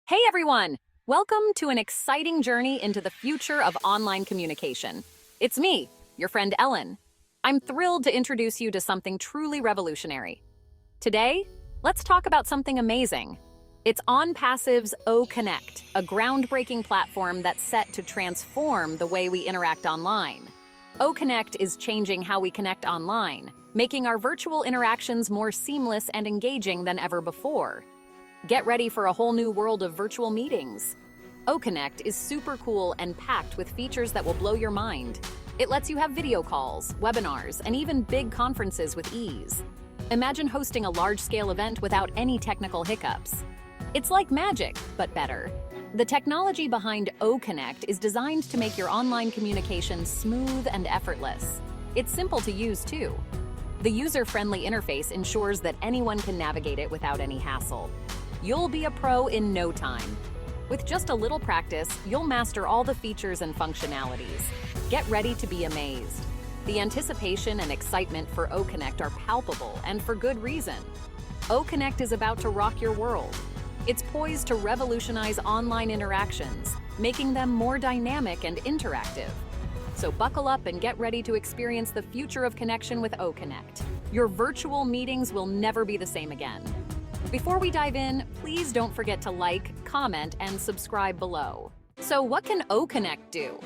Hey everyone! Welcome to an exciting journey into the future of online communication. It's me, your friend Ellen. I'm thrilled to introduce you to something truly revolutionary. Today, let's talk about something amazing. It's ONPASSIVE's OConnect, a groundbreaking platform that's set to transform the way we interact online. OConnect is changing how we connect online, making our virtual interactions more seamless and engaging than ever before. Get ready for a whole new world of virtual meetings. OConnect is super cool and packed with features that will blow your mind. It lets you have video calls, webinars, and even big conferences with ease. Imagine hosting a large-scale event without any technical hiccups. It's like magic, but better. The technology behind OConnect is designed to make your online communication smooth and effortless. It's simple to use, too. The user-friendly interface ensures that anyone can navigate it without any hassle. You'll be a pro in no time. With just a little practice, you'll master all the features and functionalities. Get ready to be amazed. The anticipation and excitement for OConnect are palpable, and for good reason. OConnect is about to rock your world. It's poised to revolutionize online interactions, making them more dynamic and interactive. So buckle up and get ready to experience the future of connection with OConnect. Your virtual meetings will never be the same again. Before we dive in, please don't forget to like, comment, and subscribe below. So what can OConnect do?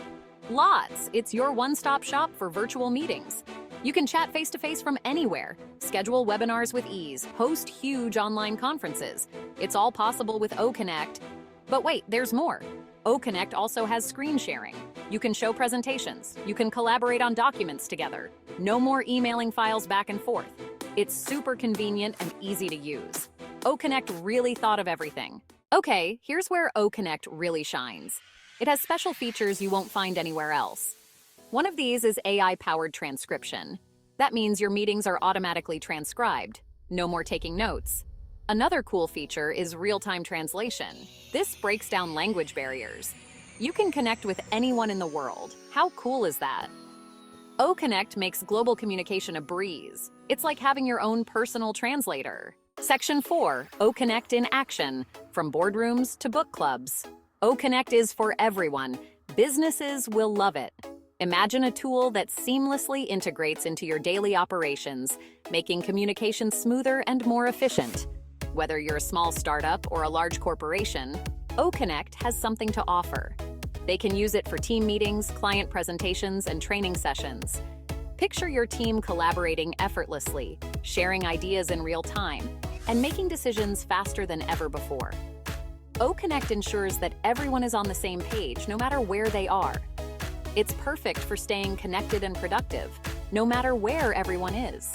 Lots! It's your one-stop shop for virtual meetings. You can chat face-to-face from anywhere, schedule webinars with ease, host huge online conferences. It's all possible with OConnect. But wait, there's more. OConnect also has screen sharing. You can show presentations. You can collaborate on documents together. No more emailing files back and forth. It's super convenient and easy to use. OConnect really thought of everything. Okay, here's where OConnect really shines. It has special features you won't find anywhere else. One of these is AI-powered transcription. That means your meetings are automatically transcribed. No more taking notes. Another cool feature is real-time translation. This breaks down language barriers. You can connect with anyone in the world. How cool is that? OConnect makes global communication a breeze. It's like having your own personal translator. Section 4, OConnect in action, from boardrooms to book clubs. OConnect is for everyone. Businesses will love it. Imagine a tool that seamlessly integrates into your daily operations, making communication smoother and more efficient. Whether you're a small startup or a large corporation, OConnect has something to offer. They can use it for team meetings, client presentations, and training sessions. Picture your team collaborating effortlessly, sharing ideas in real time, and making decisions faster than ever before. OConnect ensures that everyone is on the same page, no matter where they are. It's perfect for staying connected and productive, no matter where everyone is.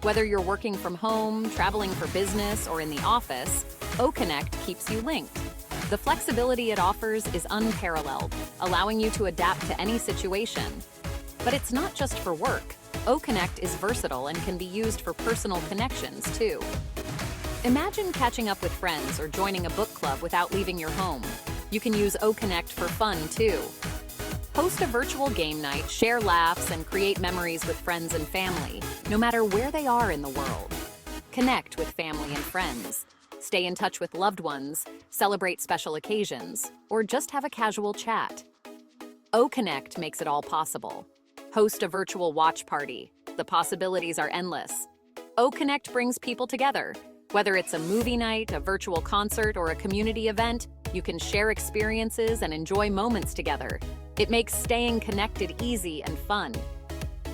Whether you're working from home, traveling for business, or in the office, OConnect keeps you linked. The flexibility it offers is unparalleled, allowing you to adapt to any situation. But it's not just for work. OConnect is versatile and can be used for personal connections, too. Imagine catching up with friends or joining a book club without leaving your home. You can use OConnect for fun, too. Host a virtual game night, share laughs, and create memories with friends and family, no matter where they are in the world. Connect with family and friends. Stay in touch with loved ones, celebrate special occasions, or just have a casual chat. OConnect makes it all possible. Host a virtual watch party. The possibilities are endless. OConnect brings people together. Whether it's a movie night, a virtual concert, or a community event, you can share experiences and enjoy moments together. It makes staying connected easy and fun.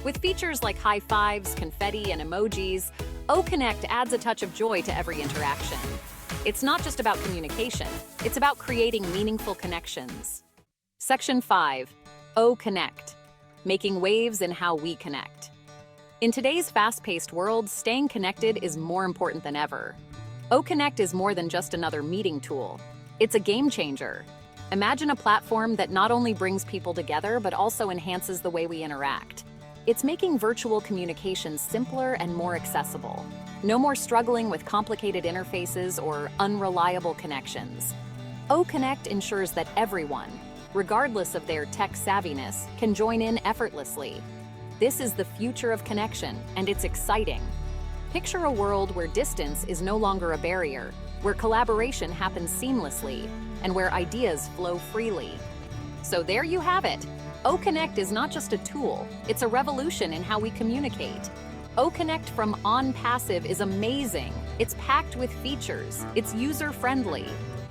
With features like high fives, confetti, and emojis, OConnect adds a touch of joy to every interaction. It's not just about communication, it's about creating meaningful connections. Section 5, OConnect, making waves in how we connect. In today's fast-paced world, staying connected is more important than ever. OConnect is more than just another meeting tool. It's a game changer. Imagine a platform that not only brings people together, but also enhances the way we interact. It's making virtual communication simpler and more accessible. No more struggling with complicated interfaces or unreliable connections. OConnect ensures that everyone, regardless of their tech savviness, can join in effortlessly. This is the future of connection, and it's exciting. Picture a world where distance is no longer a barrier, where collaboration happens seamlessly, and where ideas flow freely. So there you have it. OConnect is not just a tool, it's a revolution in how we communicate. OConnect from ONPASSIVE is amazing. It's packed with features, it's user-friendly.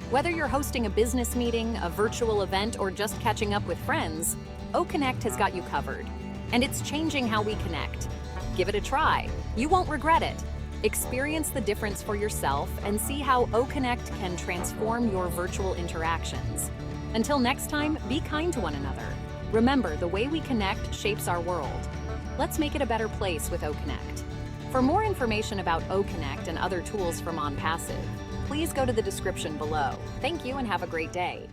Whether you're hosting a business meeting, a virtual event, or just catching up with friends, OConnect has got you covered. And it's changing how we connect. Give it a try. You won't regret it. Experience the difference for yourself and see how OConnect can transform your virtual interactions. Until next time, be kind to one another. Remember, the way we connect shapes our world. Let's make it a better place with OConnect. For more information about OConnect and other tools from ONPASSIVE, please go to the description below. Thank you and have a great day.